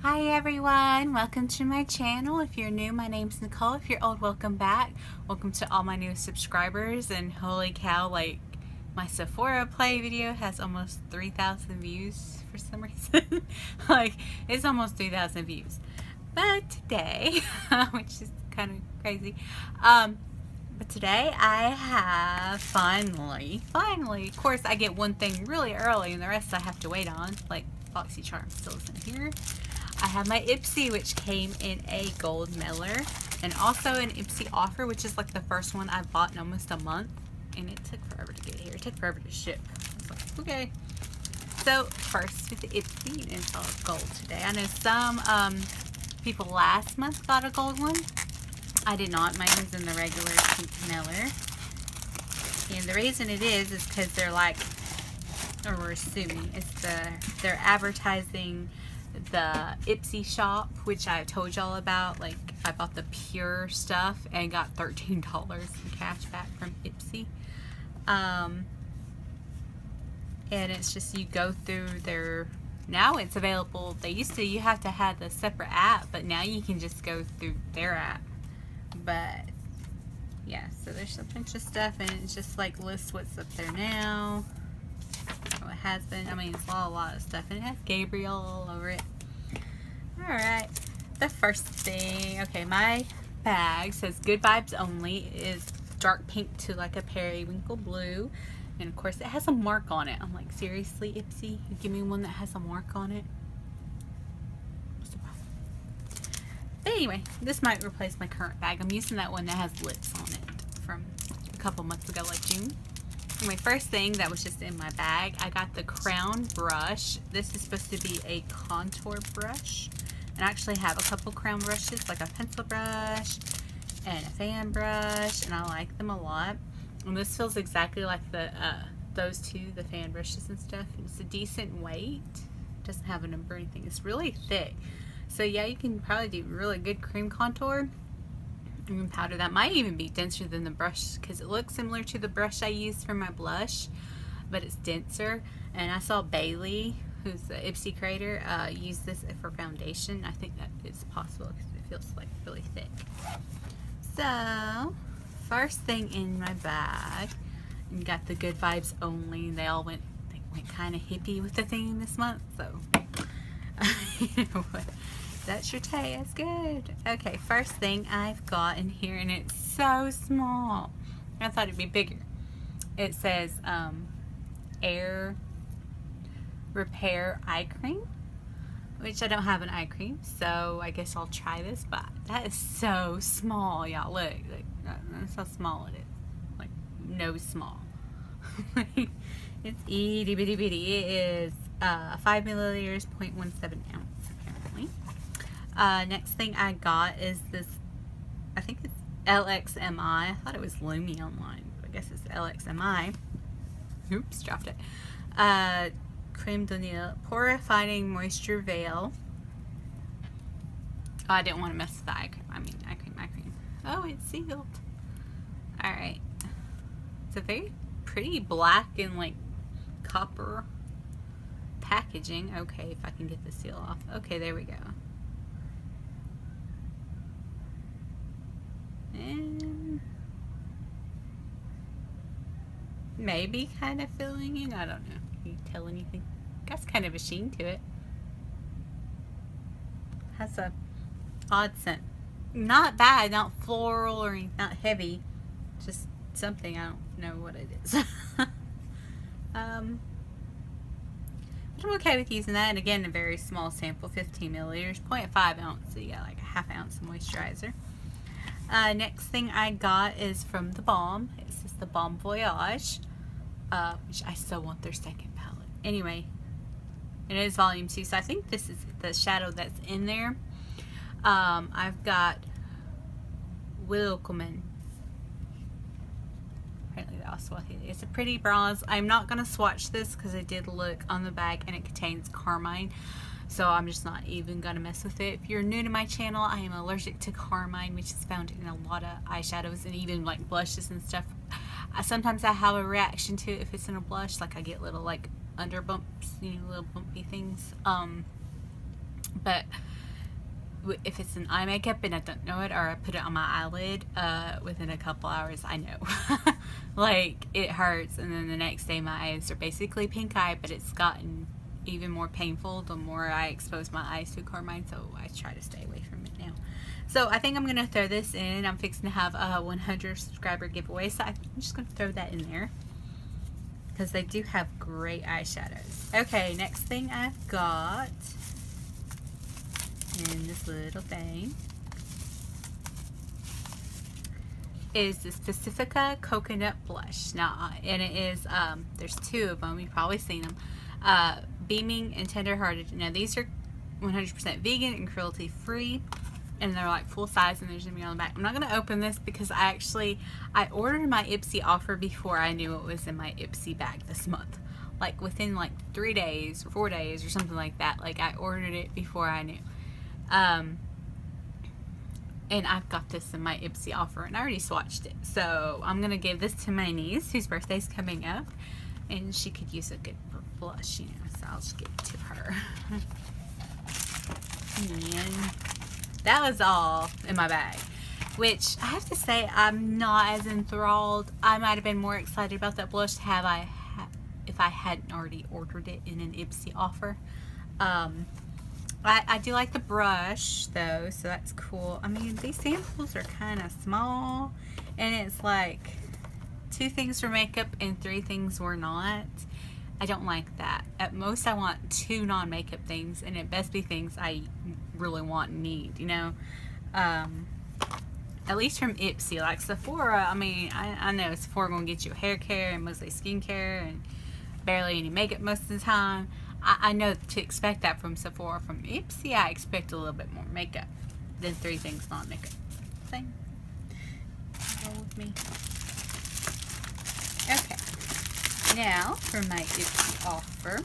Hi everyone, welcome to my channel. If you're new, my name's Nicole. If you're old, welcome back. Welcome to all my new subscribers, and holy cow, like my Sephora play video has almost 3,000 views for some reason. Like it's almost 3,000 views. But today, which is kind of crazy, but today I have finally, of course I get one thing really early and the rest I have to wait on, like BoxyCharm still isn't here. I have my Ipsy, which came in a gold mailer, and also an Ipsy offer, which is like the first one I bought in almost a month, and it took forever to get here. It took forever to ship. I was like, okay. So first with the Ipsy, it's all gold today. I know some people last month got a gold one. I did not. Mine was in the regular pink mailer, and the reason it is because they're like, or we're assuming it's they're advertising the Ipsy shop, which I told y'all about. Like I bought the pure stuff and got $13 in cash back from Ipsy. And it's just, you go through their, now it's available. They used to, you have to have the separate app, but now you can just go through their app. But yeah, so there's a bunch of stuff, and it just like lists what's up there now. It has been. I mean, it's a lot of stuff, and it has Gabriel all over it. Alright, the first thing, okay, my bag says good vibes only, is dark pink to like a periwinkle blue, and of course it has a mark on it. I'm like, seriously, Ipsy, you give me one that has a mark on it? What's the problem? But anyway, this might replace my current bag. I'm using that one that has lips on it from a couple months ago, like June. My first thing that was just in my bag, I got the Crown brush. This is supposed to be a contour brush. And I actually have a couple Crown brushes, like a pencil brush and a fan brush, and I like them a lot. And this feels exactly like the those two, the fan brushes and stuff. It's a decent weight. It doesn't have a number or anything. It's really thick. So yeah, you can probably do really good cream contour. Even powder that might even be denser than the brush, because it looks similar to the brush I used for my blush, but it's denser. And I saw Bailey, who's the Ipsy creator, use this for foundation. I think that is possible because it feels like really thick. So first thing in my bag, and got the good vibes only. They went kind of hippie with the theme this month, so you know what, that's your taste. Good. Okay, first thing I've got in here, and it's so small. I thought it'd be bigger. It says Air Repair Eye Cream, which I don't have an eye cream, so I guess I'll try this. But that is so small, y'all. Look, that's how small it is. Like nose small. It's itty bitty bitty. It is 5 milliliters, 0.17 ounce apparently. Next thing I got is this, I think it's LXMI. I thought it was Lumi online, but I guess it's LXMI. Oops, dropped it. Creme de Nil Pore Fighting Moisture Veil. Oh, I didn't want to mess with the eye cream. Eye cream. Oh, it's sealed. Alright. It's a very pretty black and like copper packaging. Okay, if I can get the seal off. Okay, there we go. And maybe kind of filling in. I don't know. Can you tell anything? Got kind of a sheen to it. Has a odd scent. Not bad, not floral or not heavy. Just something, I don't know what it is. But I'm okay with using that. And again, a very small sample, 15 milliliters, 0.5 ounce. So you got like a half ounce of moisturizer. Next thing I got is from the Balm. It's just the Balm Voyage, which I still want their second palette. Anyway, it is volume 2, so I think this is the shadow that's in there. I've got Willkommen. Apparently that was Swahili. It's a pretty bronze. I'm not going to swatch this because I did look on the bag and it contains carmine. So I'm just not even going to mess with it. If you're new to my channel, I am allergic to carmine, which is found in a lot of eyeshadows and even like blushes and stuff. Sometimes I have a reaction to it if it's in a blush. Like I get little like under bumps, you know, little bumpy things. But if it's an eye makeup and I don't know it, or I put it on my eyelid, within a couple hours, I know. Like, it hurts, and then the next day my eyes are basically pink eye, but it's gotten even more painful the more I expose my eyes to carmine, so I try to stay away from it now. So I think I'm going to throw this in. I'm fixing to have a 100 subscriber giveaway, so I'm just going to throw that in there, because they do have great eyeshadows. Okay, next thing I've got in this little thing is this Pacifica Coconut Blush. Now, and it is, there's two of them. You've probably seen them. Beaming and Tenderhearted. Now, these are 100% vegan and cruelty free, and they're like full size, and there's gonna be on the back. I'm not gonna open this because I ordered my Ipsy offer before I knew it was in my Ipsy bag this month. Like within like 3 days or 4 days or something like that. Like, I ordered it before I knew. And I've got this in my Ipsy offer, and I already swatched it. So I'm going to give this to my niece, whose birthday's coming up, and she could use a good blush, you know, so I'll just give it to her. And that was all in my bag, which I have to say I'm not as enthralled. I might have been more excited about that blush if I hadn't already ordered it in an Ipsy offer. I do like the brush though, so that's cool. I mean, these samples are kind of small, and it's like 2 things for makeup and 3 things were not. I don't like that. At most, I want 2 non-makeup things, and it best be things I really want and need, you know? At least from Ipsy. Like Sephora, I mean, I know Sephora gonna get you hair care and mostly skincare and barely any makeup most of the time. I know to expect that from Sephora. From Ipsy, I expect a little bit more makeup than 3 things non-makeup. Same. Roll with me. Okay. Now, for my Ipsy offer,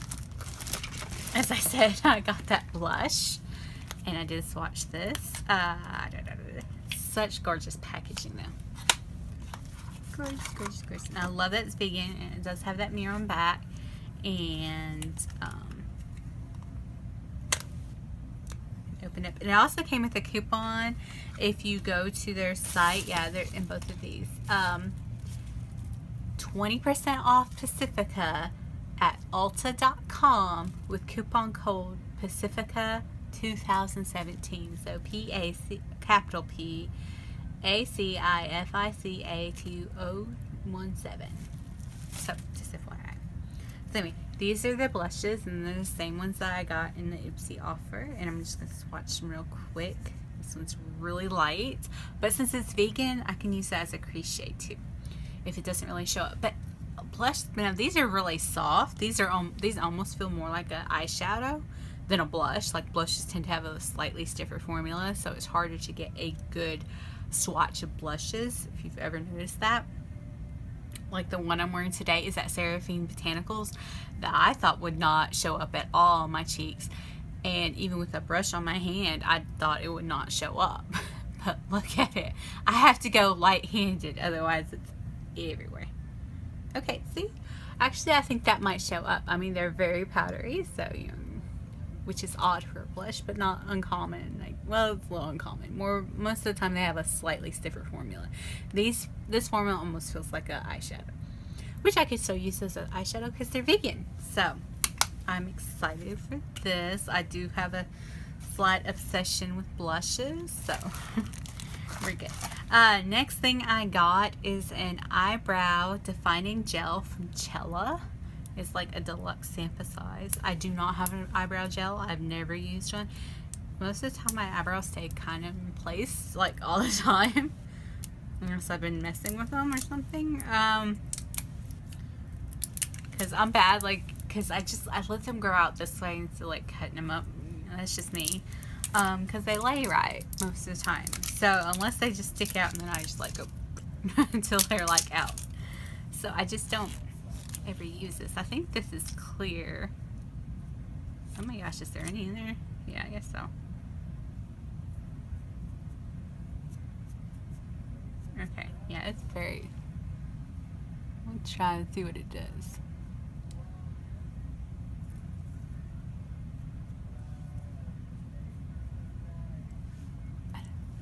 as I said, I got that blush, and I did swatch this. Such gorgeous packaging, though. Gorgeous, gorgeous, gorgeous. And I love that it's vegan, and it does have that mirror on back. And open up. And it also came with a coupon if you go to their site. Yeah, they're in both of these. 20% off Pacifica at Ulta.com with coupon code Pacifica 2017. So PAC, capital P ACIFICA 2017. So just FYI. So anyway, these are the blushes, and they're the same ones that I got in the Ipsy offer, and I'm just going to swatch them real quick. This one's really light, but since it's vegan, I can use that as a crease shade too, if it doesn't really show up. But blush, now these are really soft. These almost feel more like an eyeshadow than a blush. Like, blushes tend to have a slightly stiffer formula, so it's harder to get a good swatch of blushes, if you've ever noticed that. Like the one I'm wearing today is that Seraphine Botanicals that I thought would not show up at all on my cheeks, and even with a brush on my hand I thought it would not show up. But look at it, I have to go light-handed, otherwise it's everywhere. Okay, see, actually I think that might show up. I mean, they're very powdery, so you know, which is odd for a blush, but not uncommon. Like, well, it's a little uncommon. Most of the time they have a slightly stiffer formula. This formula almost feels like an eyeshadow, which I could still use as an eyeshadow because they're vegan. So I'm excited for this. I do have a slight obsession with blushes, so we're good. Next thing I got is an eyebrow defining gel from Cella. It's like a deluxe sample size. I do not have an eyebrow gel. I've never used one. Most of the time my eyebrows stay kind of in place, like all the time, unless I've been messing with them or something. Because I'm bad, like, because I let them grow out this way instead of like cutting them up. That's just me. Because they lay right most of the time. So unless they just stick out, and then I just like go until they're like out. So I just don't ever use this. I think this is clear. Oh my gosh, is there any in there? Yeah, I guess so. Okay, yeah, it's very... I'll try and see what it does.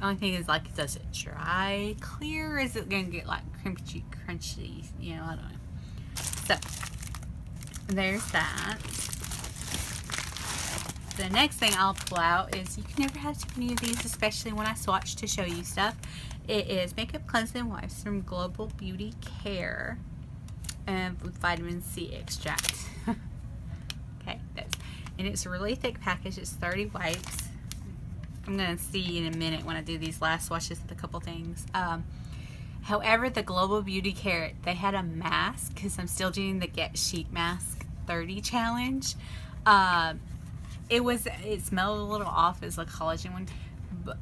only thing is, like, does it dry clear, or is it gonna get like crunchy, you know? I don't know. So there's that. The next thing I'll pull out is, you can never have too many of these, especially when I swatch to show you stuff. It is Makeup Cleansing Wipes from Global Beauty Care, and with vitamin C extract. Okay, and it's a really thick package. It's 30 wipes. I'm gonna see in a minute when I do these last swatches of a couple things. However, the Global Beauty Care, they had a mask, because I'm still doing the Get Sheet Mask 30 challenge. It smelled a little off as a collagen one, but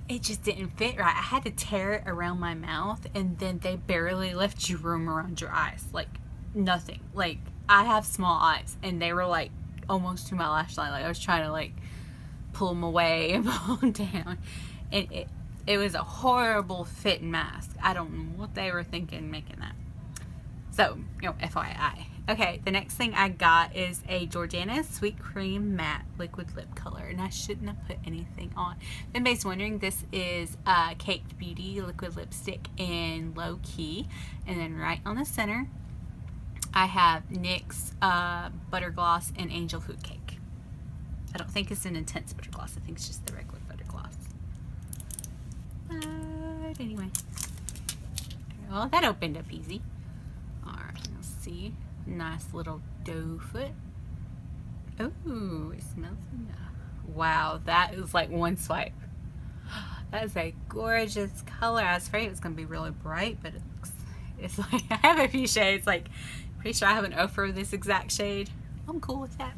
it just didn't fit right. I had to tear it around my mouth, and then they barely left you room around your eyes. Like, nothing. Like, I have small eyes, and they were like almost to my lash line. Like, I was trying to like pull them away and pull them down, and it was a horrible fitting mask. I don't know what they were thinking making that. So, you know, FYI. Okay, the next thing I got is a Jordana Sweet Cream Matte Liquid Lip Color, and I shouldn't have put anything on. If anybody's wondering, this is Caked Beauty Liquid Lipstick in Low Key, and then right on the center, I have NYX Butter Gloss and Angel Food Cake. I don't think it's an intense butter gloss. I think it's just the regular butter gloss. But anyway, well, that opened up easy. Alright, let's see. Nice little doe foot. Ooh, it smells enough. Wow, that is like one swipe. That is a gorgeous color. I was afraid it was going to be really bright, but it's like, I have a few shades. Like, pretty sure I have an offer of this exact shade. I'm cool with that.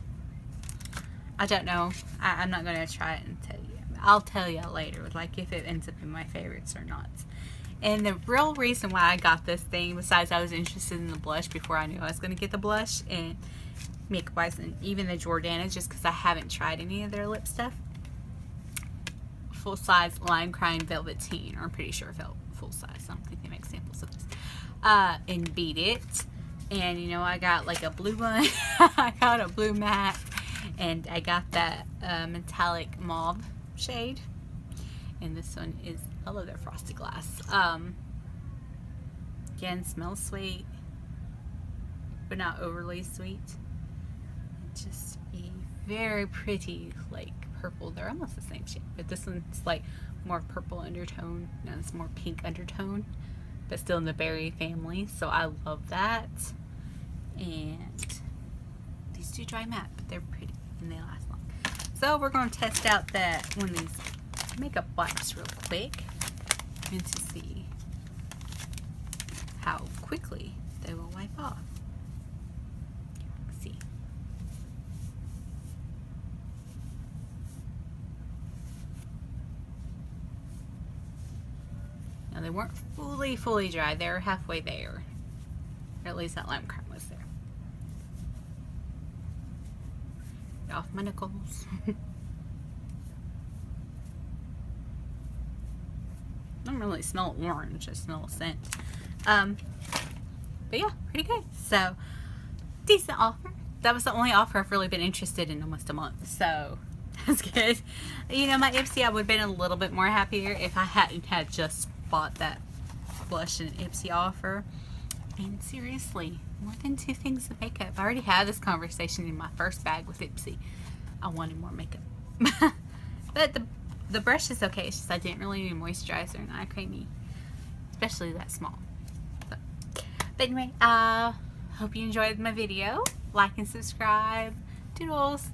I don't know. I'm not going to try it and tell you. I'll tell you later, like, if it ends up in my favorites or not. And the real reason why I got this thing, besides I was interested in the blush before I knew I was going to get the blush, and makeup wise, and even the Jordana, just because I haven't tried any of their lip stuff. Full size Lime Crime Velveteen, or I'm pretty sure full size. I don't think they make samples of this. And Beat It. And you know, I got like a blue one. I got a blue matte. And I got that metallic mauve shade. And this one is, I love their frosted glass. Again, smells sweet, but not overly sweet. Just a very pretty, like, purple. They're almost the same shade, but this one's like more purple undertone. No, it's more pink undertone, but still in the berry family. So I love that. And these do dry matte, but they're pretty and they last long. So we're going to test out one of these makeup wipes real quick, and to see how quickly they will wipe off. Let's see. Now they weren't fully dry. They were halfway there. Or at least that lime crime was there. Get off my knuckles. I don't really smell orange, I smell scent. But yeah, pretty good. So, decent offer. That was the only offer I've really been interested in almost a month, so that's good. You know, my Ipsy, I would have been a little bit more happier if I hadn't had just bought that blush and Ipsy offer. And seriously, more than 2 things of makeup. I already had this conversation in my first bag with Ipsy. I wanted more makeup. But the brush is okay. It's just I didn't really need a moisturizer and eye creamy, especially that small. But anyway, hope you enjoyed my video. Like and subscribe. Doodles.